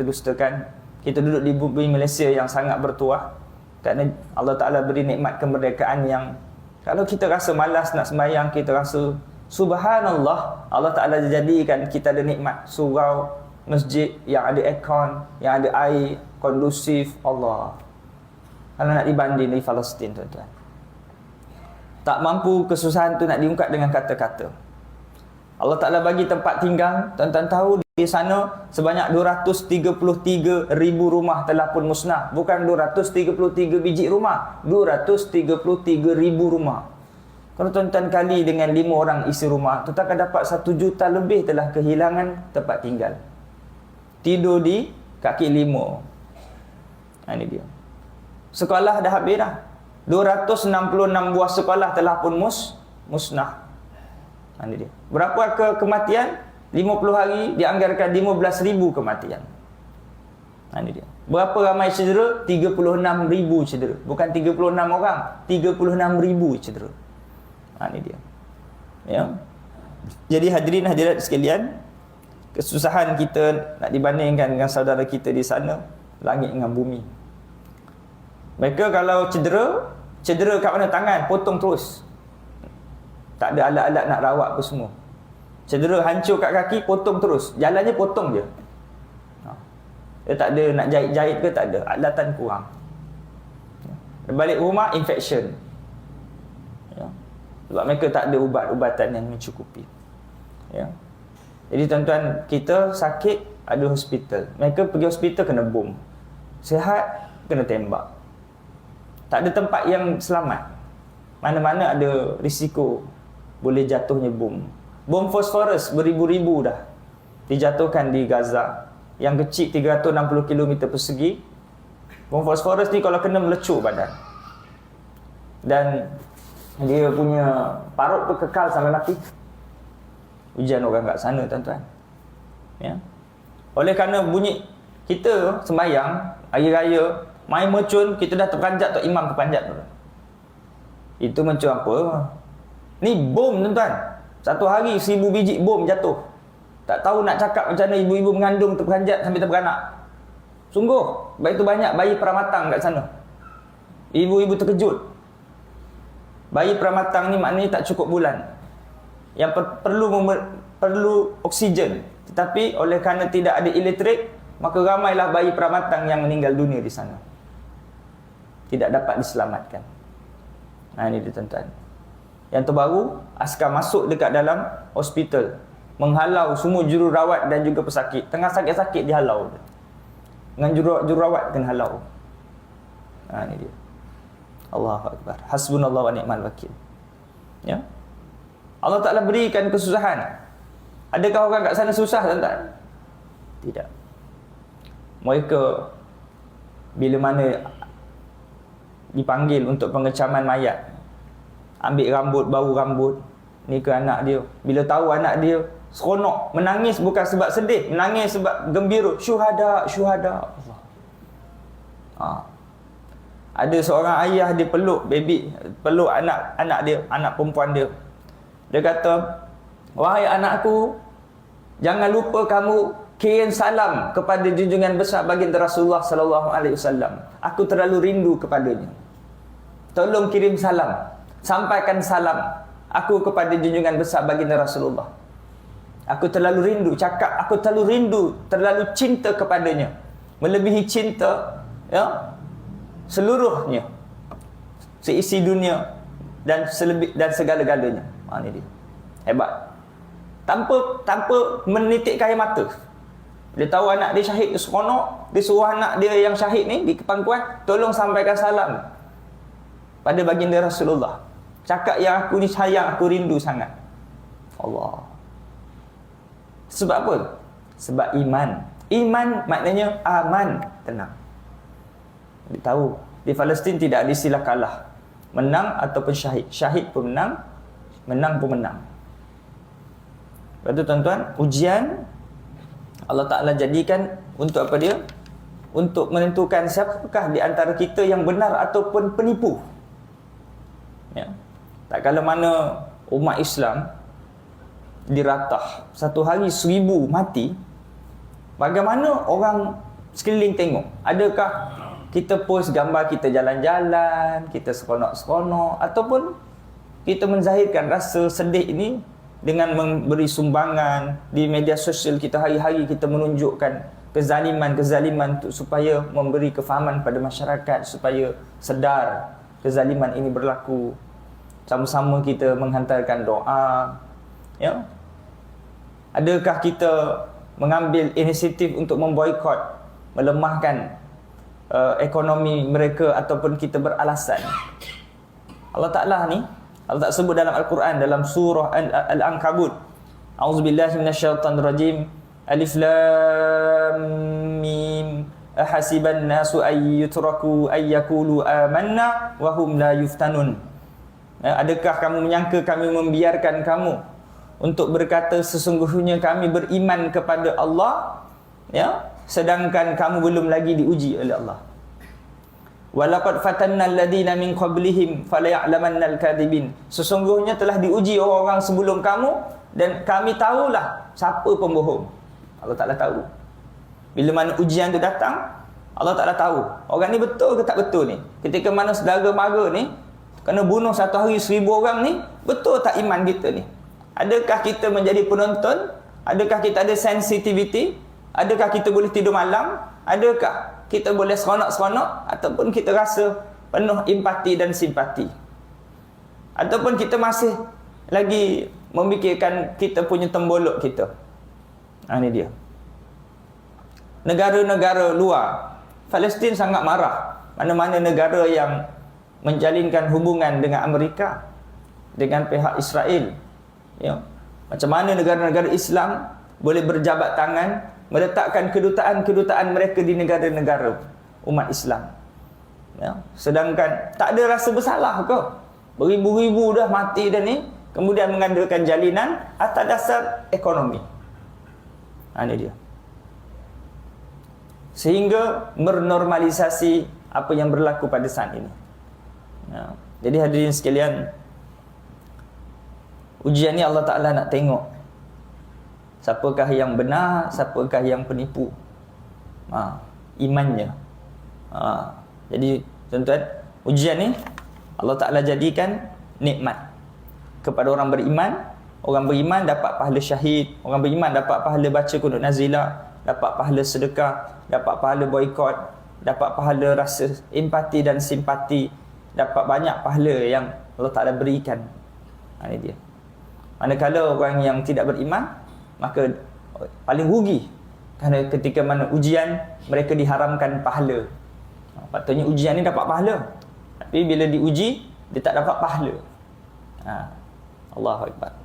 dustakan. Kita duduk di bumi Malaysia yang sangat bertuah kerana Allah Ta'ala beri nikmat kemerdekaan yang kalau kita rasa malas nak sembahyang, kita rasa subhanallah, Allah Ta'ala jadikan kita ada nikmat surau, masjid yang ada aircon, yang ada air kondusif. Allah, kalau nak dibanding di Palestin, tuan-tuan, tak mampu kesusahan tu nak diungkap dengan kata-kata. Allah Ta'ala bagi tempat tinggal. Tuan-tuan tahu di sana sebanyak 233,000 rumah telah pun musnah. Bukan 233 biji rumah, 233,000 rumah. Kalau tuan-tuan kali dengan 5 orang isi rumah, tuan-tuan akan dapat 1 juta lebih telah kehilangan tempat tinggal. Tidur di kaki lima. Ini dia. Sekolah dah habis dah. 266 buah sekolah telah pun musnah. Ini dia. Berapa kematian? 50 hari dianggarkan 15,000 kematian. Ini dia. Berapa ramai cedera? 36,000 cedera. Bukan 36 orang, 36,000 cedera. Ini dia. Ya. Jadi hadirin hadirat sekalian, kesusahan kita nak dibandingkan dengan saudara kita di sana, langit dengan bumi. Mereka kalau cedera kat mana? Tangan, potong terus. Tak ada alat-alat nak rawat apa semua. Cedera hancur kat kaki, potong terus. Jalannya potong je. Dia tak ada nak jahit-jahit ke, tak ada. Alatan kurang. Balik rumah, infection. Ya. Sebab mereka tak ada ubat-ubatan yang mencukupi. Ya. Jadi tuan-tuan, kita sakit, ada hospital. Mereka pergi hospital kena bom. Sihat, kena tembak. Tak ada tempat yang selamat. Mana-mana ada risiko boleh jatuhnya bom. Bom fosforus beribu-ribu dah dijatuhkan di Gaza. Yang kecil 360 km persegi. Bom fosforus ni kalau kena melecuk badan. Dan dia punya parut tu kekal sampai mati. Ujian orang kat sana, tuan-tuan. Ya. Oleh kerana bunyi kita sembahyang hari raya, main mercun, kita dah terperanjat tok imam terperanjat tu. Itu macam apa? Ni bom, tuan-tuan. Satu hari 1,000 biji bom jatuh. Tak tahu nak cakap macam mana ibu-ibu mengandung terperanjat sampai terberanak. Sungguh, begitu banyak bayi pramatang kat sana. Ibu-ibu terkejut. Bayi pramatang ni maknanya tak cukup bulan. Yang perlu oksigen. Tetapi oleh kerana tidak ada elektrik, maka ramailah bayi pramatang yang meninggal dunia di sana. Tidak dapat diselamatkan. Ini dia, tuan-tuan. Yang terbaru, askar masuk dekat dalam hospital, menghalau semua jururawat dan juga pesakit. Tengah sakit-sakit dihalau. Dengan jururawat kena halau. Ini dia. Allahu Akbar. Hasbunallahu wa ni'mal wakil. Ya. Allah Ta'ala berikan kesusahan. Adakah orang kat sana susah, tuan-tuan? Tidak. Mereka bila mana dipanggil untuk pengecaman mayat, ambil rambut, bau rambut, ni ke anak dia. Bila tahu anak dia seronok, menangis bukan sebab sedih, menangis sebab gembira. Syuhada, syuhada. Ada seorang ayah, dia peluk anak dia, anak perempuan dia. Dia kata, wahai anakku, jangan lupa kamu kirim salam kepada junjungan besar baginda Rasulullah sallallahu alaihi wasallam. Aku terlalu rindu kepadanya. Tolong kirim salam. Sampaikan salam aku kepada junjungan besar baginda Rasulullah. Aku terlalu rindu, cakap aku terlalu rindu, terlalu cinta kepadanya. Melebihi cinta, ya, seluruhnya, seisi dunia dan segala-galanya. Ini dia. Hebat. Tanpa menitik air mata. Dia tahu anak dia syahid, dia seronok. Dia suruh anak dia yang syahid ni di pangkuan, tolong sampaikan salam pada baginda Rasulullah. Cakap yang aku ni sayang, aku rindu sangat. Allah. Sebab apa? Sebab iman. Iman maknanya aman, tenang. Dia tahu di Palestin tidak ada istilah kalah. Menang ataupun syahid. Syahid pun menang, menang pun menang. Lepas tu, tuan-tuan, ujian Allah Ta'ala jadikan untuk apa dia? Untuk menentukan siapakah di antara kita yang benar ataupun penipu. Ya. Tak kala mana umat Islam diratah, satu hari 1,000 mati, bagaimana orang sekeliling tengok? Adakah kita post gambar kita jalan-jalan, kita seronok-seronok, ataupun kita menzahirkan rasa sedih ini dengan memberi sumbangan di media sosial kita hari-hari, kita menunjukkan kezaliman-kezaliman supaya memberi kefahaman pada masyarakat, supaya sedar kezaliman ini berlaku. Sama-sama kita menghantarkan doa, ya. Adakah kita mengambil inisiatif untuk memboikot, melemahkan ekonomi mereka, ataupun kita beralasan? Allah Ta'ala ni, Allah Ta'ala sebut dalam Al-Quran, dalam surah Al-Ankabut, A'udzubillahi minasyaitanirrajim, Alif Lam Mim, ahasiban nasu ayyutraku ayyakulu amanna wa hum la yuftanun. Adakah kamu menyangka kami membiarkan kamu untuk berkata sesungguhnya kami beriman kepada Allah, ya, sedangkan kamu belum lagi diuji oleh Allah. Walaqad fatanna alladhina min qablihim falaya'lamannal kadhibin. Sesungguhnya telah diuji orang-orang sebelum kamu dan kami tahulah siapa pembohong. Allah Ta'ala tahu. Bila mana ujian tu datang, Allah Ta'ala tahu orang ni betul ke tak betul ni. Ketika mana saudara mara ni kena bunuh satu hari 1000 orang ni, betul tak iman kita ni? Adakah kita menjadi penonton? Adakah kita ada sensitivity? Adakah kita boleh tidur malam? Adakah kita boleh seronok-seronok? Ataupun kita rasa penuh empati dan simpati? Ataupun kita masih lagi memikirkan kita punya tembolok kita? Ini dia. Negara-negara luar, Palestin sangat marah. Mana-mana negara yang menjalinkan hubungan dengan Amerika, dengan pihak Israel, ya. Macam mana negara-negara Islam boleh berjabat tangan meletakkan kedutaan-kedutaan mereka di negara-negara umat Islam, ya. Sedangkan tak ada rasa bersalah ke? Beribu-ribu dah mati dah ni, kemudian mengadakan jalinan atas dasar ekonomi. Ini dia. Sehingga menormalisasi apa yang berlaku pada saat ini, ya. Jadi hadirin sekalian, ujian ni Allah Ta'ala nak tengok siapakah yang benar, siapakah yang penipu, imannya. Jadi tuan-tuan, ujian ni Allah Ta'ala jadikan nikmat kepada orang beriman. Orang beriman dapat pahala syahid, orang beriman dapat pahala baca kunut nazilah, dapat pahala sedekah, dapat pahala boikot, dapat pahala rasa empati dan simpati, dapat banyak pahala yang Allah Ta'ala berikan. Ini dia. Manakala orang yang tidak beriman, maka paling rugi, kerana ketika mana ujian mereka diharamkan pahala. Patutnya ujian ni dapat pahala, tapi bila diuji dia tak dapat pahala. Allahu Akbar.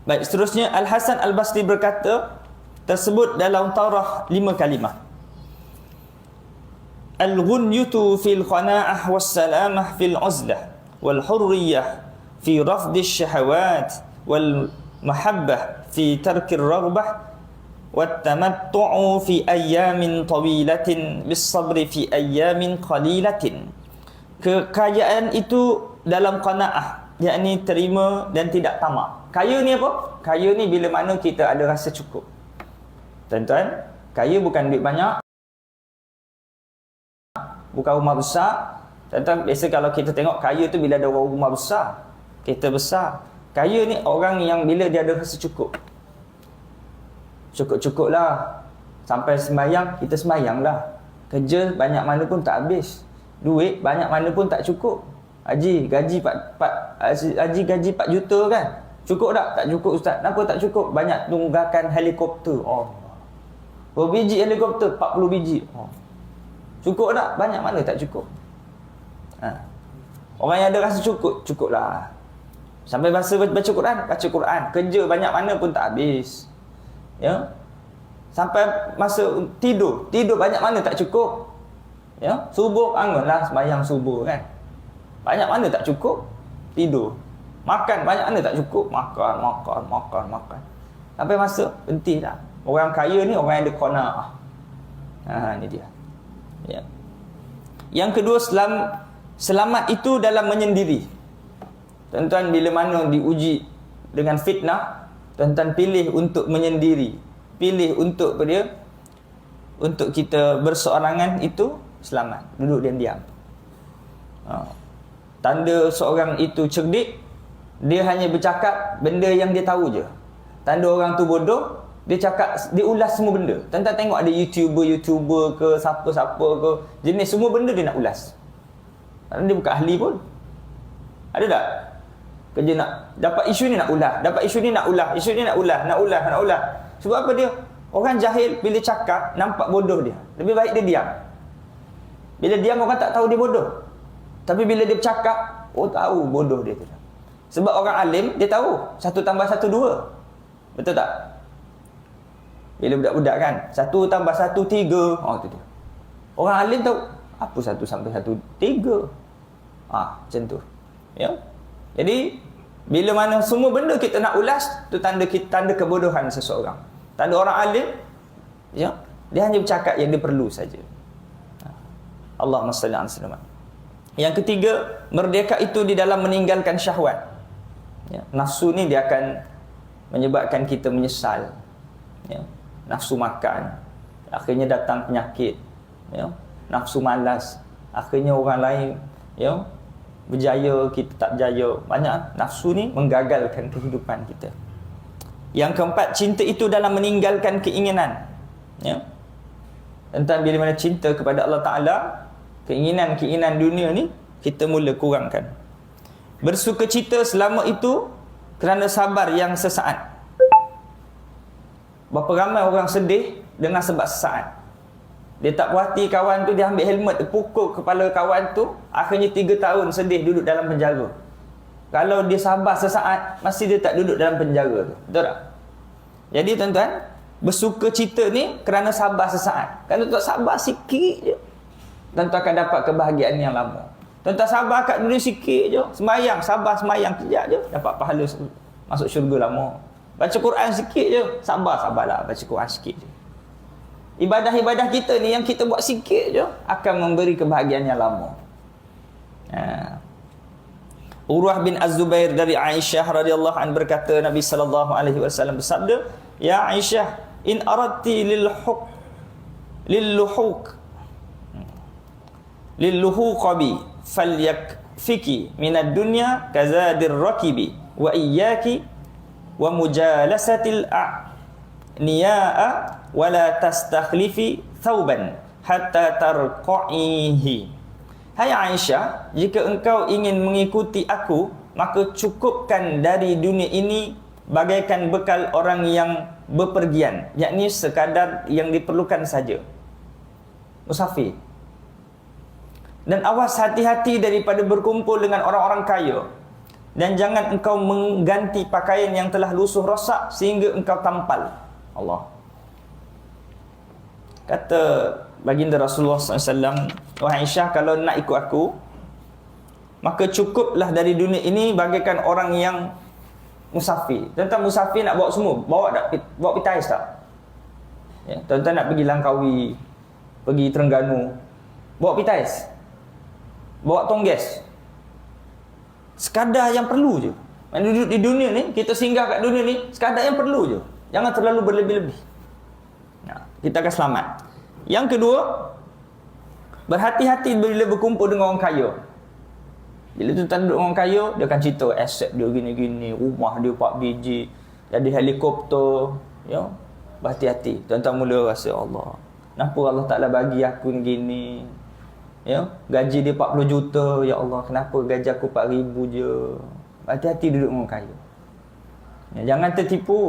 Baik, seterusnya Al-Hasan Al-Basri berkata, tersebut dalam Taurah 5 kalimah. Al-ghunyutu fil qana'ah was-salamah fil uzlah wal hurriyah fi rafdi syahawat wal mahabbah fi tarkir raghbah wat tamattu'u fi ayyamin tawilatin bis sabri fi ayyamin qalilatin. Kekayaan itu dalam qanaah, yakni terima dan tidak tamak. Kaya ni apa? Kaya ni bila mana kita ada rasa cukup. Tuan-tuan, kaya bukan duit banyak, bukan rumah besar. Tuan-tuan, biasa kalau kita tengok kaya tu bila ada rumah besar, kereta besar. Kaya ni orang yang bila dia ada rasa cukup. Cukup-cukup lah. Sampai sembahyang, kita sembahyang lah. Kerja banyak mana pun tak habis. Duit banyak mana pun tak cukup. Haji gaji 4 juta kan? Cukup tak? Tak cukup ustaz. Kenapa tak cukup? Banyak tunggakan helikopter. Berapa biji helikopter? 40 biji. Cukup tak? Banyak mana tak cukup? Orang yang ada rasa cukup, cukuplah. Sampai masa baca Quran, baca Quran. Kerja banyak mana pun tak habis. Ya. Sampai masa tidur banyak mana tak cukup. Ya, subuh bangunlah sembahyang subuh kan. Banyak mana tak cukup? Tidur. Makan banyak mana tak cukup? Makan. Sampai masa berhenti dah. Orang kaya ni orang yang ada qanaah. Ni dia. Ya. Yang kedua, selamat itu dalam menyendiri. Tuan-tuan, bila mana diuji dengan fitnah, tuan-tuan pilih untuk menyendiri. pilih untuk dia, untuk kita berseorangan itu selamat, duduk diam-diam. Tanda seorang itu cerdik, dia hanya bercakap benda yang dia tahu je. Tanda orang tu bodoh, dia cakap, dia ulas semua benda. Tuan-tuan tengok ada YouTuber ke, siapa-siapa ke, jenis semua benda dia nak ulas. Dia bukan ahli pun. Ada tak? Kerja nak dapat isu ni nak ulas, dapat isu ni nak ulas, isu ni nak ulas. Sebab apa dia? Orang jahil bila cakap nampak bodoh dia. Lebih baik dia diam. Bila diam orang tak tahu dia bodoh. Tapi bila dia bercakap, tahu bodoh dia tu. Sebab orang alim dia tahu 1 tambah 1 2. Betul tak? Bila budak-budak kan, 1 tambah 1 3. Tu dia. Orang alim tahu apa 1 sampai 1 3. Macam tu. Ya. Jadi bila mana semua benda kita nak ulas, tu tanda kebodohan seseorang. Tanda orang alim, ya, dia hanya bercakap yang dia perlu saja. Allahumma salli alaihi wasallam. Yang ketiga, merdeka itu di dalam meninggalkan syahwat. Ya, nafsu ni dia akan menyebabkan kita menyesal. Ya, nafsu makan, akhirnya datang penyakit. Ya, nafsu malas, akhirnya orang lain, ya, berjaya, kita tak berjaya. Banyak nafsu ni menggagalkan kehidupan kita. Yang keempat, cinta itu dalam meninggalkan keinginan. Ya. Tentang bila mana cinta kepada Allah Ta'ala, keinginan-keinginan dunia ni kita mula kurangkan. Bersukacita selama itu kerana sabar yang sesaat. Berapa ramai orang sedih dengan sebab sesaat. Dia tak puas hati kawan tu, dia ambil helmet, dia pukul kepala kawan tu, akhirnya 3 tahun sedih duduk dalam penjara. Kalau dia sabar sesaat, masih dia tak duduk dalam penjara tu. Betul tak? Jadi tuan-tuan, bersukacita ni kerana sabar sesaat. Kalau tak sabar sikit je, tuan-tuan akan dapat kebahagiaan yang lama. Tuan-tuan sabar kat dunia sikit je, sembahyang, sabar sembahyang kejap je, dapat pahala masuk syurga lama. Baca Quran sikit je, sabarlah baca Quran sikit je. Ibadah-ibadah kita ni yang kita buat sikit je akan memberi kebahagiaan yang lama. Urwah bin Az-Zubair dari Aisyah radhiyallahu anha berkata, Nabi sallallahu alaihi wasallam bersabda, "Ya Aisyah, in aradti lilluhuqi falyakfiki minad dunya kazadir rakibi wa iyyaki wa mujalasatil niya'a wala tastakhlifi thawban hatta tarqa'ihi." Hai Aisyah, jika engkau ingin mengikuti aku, maka cukupkan dari dunia ini bagaikan bekal orang yang bepergian, yakni sekadar yang diperlukan saja. Musafir. Dan awas hati-hati daripada berkumpul dengan orang-orang kaya. Dan jangan engkau mengganti pakaian yang telah lusuh rosak sehingga engkau tampal. Allah. Kata baginda Rasulullah SAW, "Wahai Aisyah, kalau nak ikut aku, maka cukuplah dari dunia ini bagaikan orang yang musafir." Tuan-tuan musafir nak bawa semua, bawa pitais tak? Ya, tuan-tuan nak pergi Langkawi, pergi Terengganu, bawa pitais, bawa tongges. Sekadar yang perlu je. Duduk di dunia ni, kita singgah kat dunia ni, sekadar yang perlu je. Jangan terlalu berlebih-lebih. Kita akan selamat. Yang kedua, berhati-hati bila berkumpul dengan orang kaya. Bila tuan-tuan duduk dengan orang kaya, dia akan cerita aset dia gini-gini, rumah dia 4 biji, jadi helikopter. Ya, berhati-hati. Tuan-tuan mula rasa, Allah, kenapa Allah Ta'ala bagi aku gini? Ya, gaji dia 40 juta, ya Allah, kenapa gaji aku 4,000 je? Hati-hati duduk dengan orang kaya. Ya, jangan tertipu.